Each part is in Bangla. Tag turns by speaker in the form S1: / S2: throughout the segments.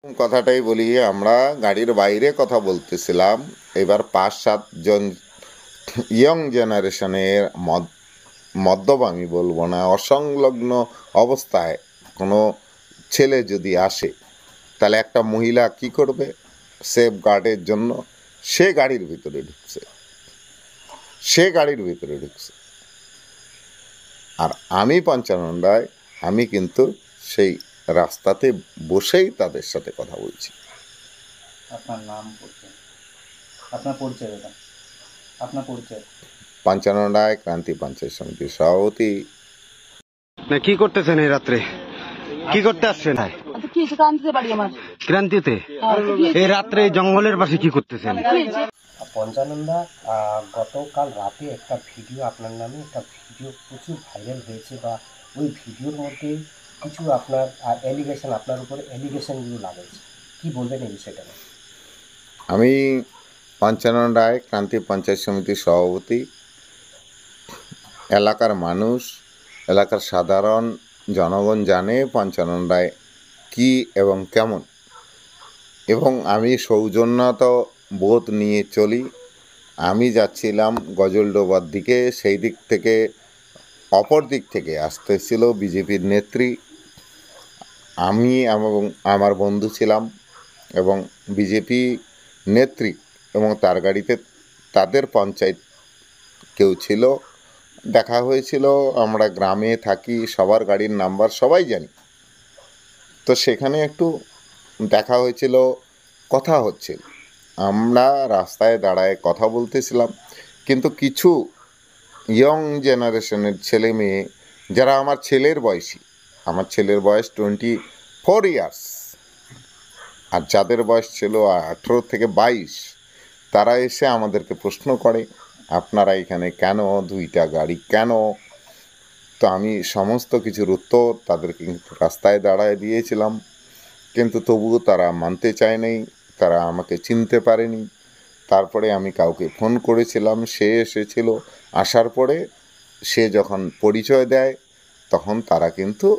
S1: কথাটাই বলি, আমরা গাড়ির বাইরে কথা বলতেছিলাম। এবার ৫-৭ জন ইয়ং জেনারেশনের মদ্যপ আমি বলবো না, অসংলগ্ন অবস্থায় কোনো ছেলে যদি আসে, তাহলে একটা মহিলা কি করবে? সেফ গার্ডের জন্য সে গাড়ির ভিতরে ঢুকছে, আর আমি পঞ্চানন রায়, আমি কিন্তু সেই রাস্তাতে বসেই তাদের সাথে কথা বলছি।
S2: আপনার নাম পরিচয়, আপনার পরিচয় দাদা, আপনার পরিচয়।
S1: পঞ্চানন রায়, ক্রান্তি পঞ্চায়েত সমিতির সভাপতি।
S3: না, কি করতেছেন এই রাত্রে? কি করতে আসছেন? ক্রান্তিতে এই রাত্রে জঙ্গলের পাশে কি করতেছেন?
S2: পঞ্চানন্দা, গতকাল রাতে একটা ভিডিও আপনার নামে প্রচুর ভাইরাল হয়েছে, বা ওই ভিডিওর মধ্যে কিছু আপনার এলিগেশন, আপনার উপরে এলিগেশনগুলো লাগাচ্ছে, কি বলবেন এই বিষয়টা?
S1: আমি পঞ্চানন রায়, ক্রান্তি পঞ্চায়েত সমিতির সভাপতি। এলাকার মানুষ, এলাকার সাধারণ জনগণ জানে পঞ্চানন রায় কী এবং কেমন, এবং আমি সৌজন্যতা বোধ নিয়ে চলি। আমি যাচ্ছিলাম গজলডোবার দিকে, সেই দিক থেকে অপর দিক থেকে আসতেছিল বিজেপির নেত্রী। আমি এবং আমার বন্ধু ছিলাম, এবং বিজেপি নেত্রী এবং তার গাড়িতে তাদের পঞ্চায়েত কেউ ছিল। দেখা হয়েছিল, আমরা গ্রামে থাকি, সবার গাড়ির নাম্বার সবাই জানি। তো সেখানে একটু দেখা হয়েছিল, কথা হচ্ছিল, আমরা রাস্তায় দাঁড়ায় কথা বলতেছিলাম। কিন্তু কিছু ইয়ং জেনারেশনের ছেলে মেয়ে, যারা আমার ছেলের বয়সী, আমার ছেলের বয়স 24 ইয়ার্স, আর যাদের বয়স ছিল 18 থেকে 22, তারা এসে আমাদেরকে প্রশ্ন করে, আপনারা এখানে কেন, দুইটা গাড়ি কেন? তো আমি সমস্ত কিছুর উত্তর তাদেরকে রাস্তায় দাঁড়ায় দিয়েছিলাম, কিন্তু তবুও তারা মানতে চায়নি, তারা আমাকে চিনতে পারেনি। তারপরে আমি কাউকে ফোন করেছিলাম, সে এসেছিল। আসার পরে সে যখন পরিচয় দেয়, তখন তারা কিন্তু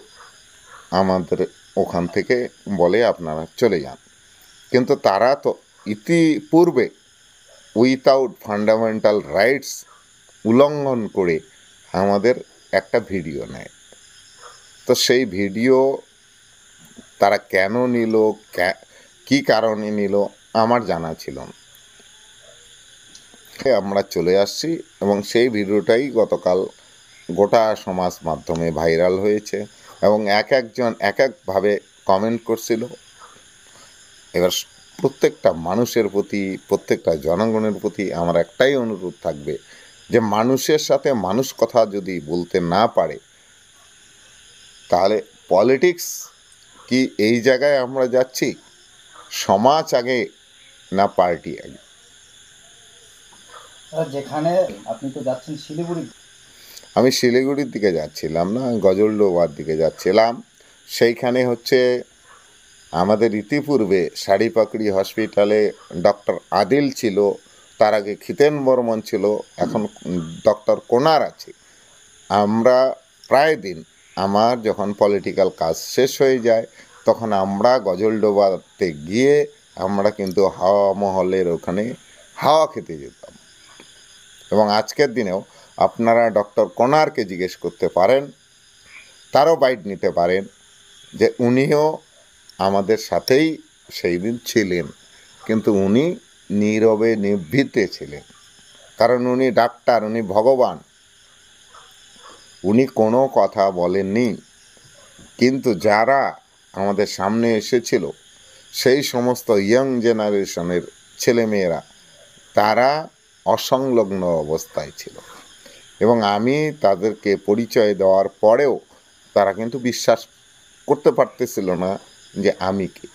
S1: আমাদের ওখান থেকে বলে আপনারা চলে যান। কিন্তু তারা তো ইতিপূর্বে উইথাউট ফান্ডামেন্টাল রাইটস উল্লঙ্ঘন করে আমাদের একটা ভিডিও নেয়। তো সেই ভিডিও তারা কেন নিল, কী কারণে নিল, আমার জানা ছিল না। আমরা চলে আসছি, এবং সেই ভিডিওটাই গতকাল গোটা সমাজ মাধ্যমে ভাইরাল হয়েছে, এবং এক একজন এক একভাবে কমেন্ট করছিল। এবার প্রত্যেকটা মানুষের প্রতি, প্রত্যেকটা জনগণের প্রতি আমার একটাই অনুরোধ থাকবে, যে মানুষের সাথে মানুষ কথা যদি বলতে না পারে, তাহলে পলিটিক্স কি এই জায়গায় আমরা যাচ্ছি? সমাজ আগে না পার্টি আগে?
S2: যেখানে আপনি তো যাচ্ছেন শিলিগুড়ি।
S1: আমি শিলিগুড়ির দিকে যাচ্ছিলাম না, গজলডোবার দিকে যাচ্ছিলাম। সেইখানে হচ্ছে আমাদের ইতিপূর্বে শাড়িপাকড়ি হসপিটালে ডক্টর আদিল ছিল, তার আগে খিতেন বর্মন ছিল, এখন ডক্টর কোনার আছে। আমরা প্রায় দিন, আমার যখন পলিটিক্যাল কাজ শেষ হয়ে যায়, তখন আমরা গজলডোবাতে গিয়ে আমরা কিন্তু হাওয়া মহলের ওখানে হাওয়া খেতে যেতাম। এবং আজকের দিনেও আপনারা ডক্টর কোনারকে জিজ্ঞেস করতে পারেন, তারও বাইট নিতে পারেন, যে উনিও আমাদের সাথেই সেই দিন ছিলেন, কিন্তু উনি নীরবে নিভৃতে ছিলেন, কারণ উনি ডাক্তার, উনি ভগবান, উনি কোনো কথা বলেননি। কিন্তু যারা আমাদের সামনে এসেছিল, সেই সমস্ত ইয়ং জেনারেশনের ছেলেমেয়েরা, তারা অসংলগ্ন অবস্থায় ছিল, এবং আমি তাদেরকে পরিচয় দেওয়ার পরেও তারা কিন্তু বিশ্বাস করতে পারতেছিল না যে আমি কে।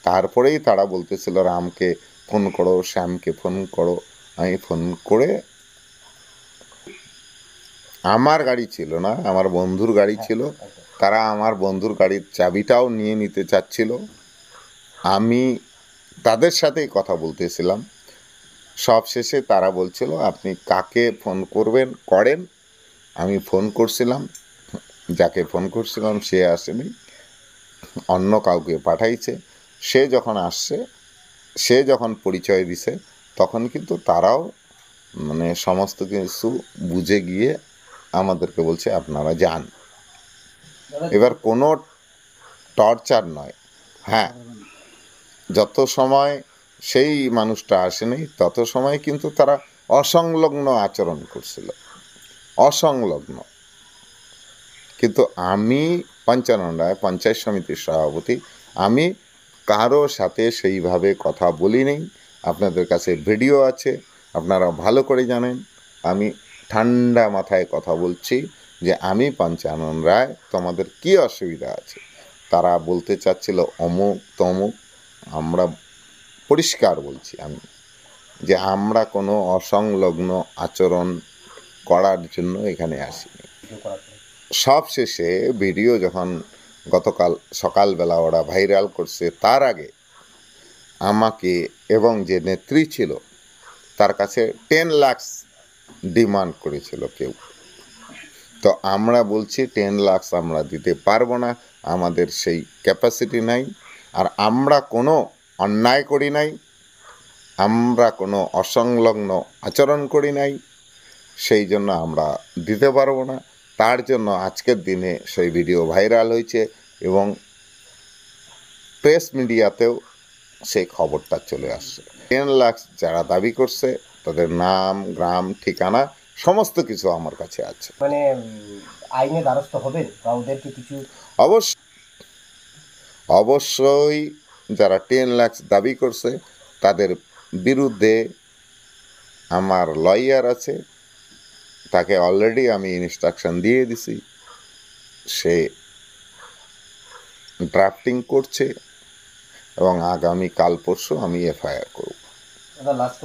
S1: তারপরেই তারা বলতেছিল, রামকে ফোন করো, শ্যামকে ফোন করো। আমি ফোন করে, আমার গাড়ি ছিল না, আমার বন্ধুর গাড়ি ছিল, তারা আমার বন্ধুর গাড়ির চাবিটাও নিয়ে নিতে চাচ্ছিল। আমি তাদের সাথেই কথা বলতেছিলাম। সব শেষে তারা বলছিল, আপনি কাকে ফোন করেন। আমি ফোন করছিলাম, যাকে ফোন করছিলাম সে আসেনি, অন্য কাউকে পাঠাইছে। সে যখন আসছে, সে যখন পরিচয় দিছে, তখন কিন্তু তারাও মানে সমস্ত কিছু বুঝে গিয়ে আমাদেরকে বলছে আপনারা যান। এবার কোনো টর্চার নয়। হ্যাঁ, যত সময় সেই মানুষটা আসেনি তত সময় কিন্তু তারা অসংলগ্ন আচরণ করছিল, অসংলগ্ন। কিন্তু আমি পঞ্চানন্দায় পঞ্চায়েত সমিতির সভাপতি, আমি কারো সাথে সেইভাবে কথা বলিনি। আপনাদের কাছে ভিডিও আছে, আপনারা ভালো করে জানেন। আমি ঠান্ডা মাথায় কথা বলছি যে আমি পঞ্চানন রায়, তোমাদের কী অসুবিধা আছে। তারা বলতে চাচ্ছিল অমুক তমুক, আমরা পরিষ্কার বলছি আমি যে আমরা কোনো অসংলগ্ন আচরণ করার জন্য এখানে আসিনি।
S2: ভিডিও করার পরে
S1: সব শেষে ভিডিও যখন গতকাল সকালবেলা ওরা ভাইরাল করছে, তার আগে আমাকে এবং যে নেত্রী ছিল তার কাছে 10 লাখ ডিমান্ড করেছিল কেউ। তো আমরা বলছি 10 লাখ আমরা দিতে পারবো না, আমাদের সেই ক্যাপাসিটি নাই। আর আমরা কোনো অন্যায় করি নাই, আমরা কোনো অসংলগ্ন আচরণ করি নাই, সেই জন্য আমরা দিতে পারবো না। তার জন্য আজকের দিনে সেই ভিডিও ভাইরাল হয়েছে এবং প্রেস মিডিয়াতেও সেই খবরটা চলে আসছে। 10 লাখ যারা দাবি করছে তাদের নাম, গ্রাম, ঠিকানা সমস্ত কিছু আমার কাছে আছে।
S2: মানে আইনে দ্বারস্থ হবেন বা ওদেরকে কিছু
S1: অবশ্যই যারা 10 লাখ দাবি করছে তাদের বিরুদ্ধে আমার লয়ার আছে, তাকে অলরেডি আমি ইনস্ট্রাকশন দিয়ে দিছি, সে ড্রাফটিং করছে এবং আগামী কাল পরশু আমি এফআইআর করব।
S2: লাস্ট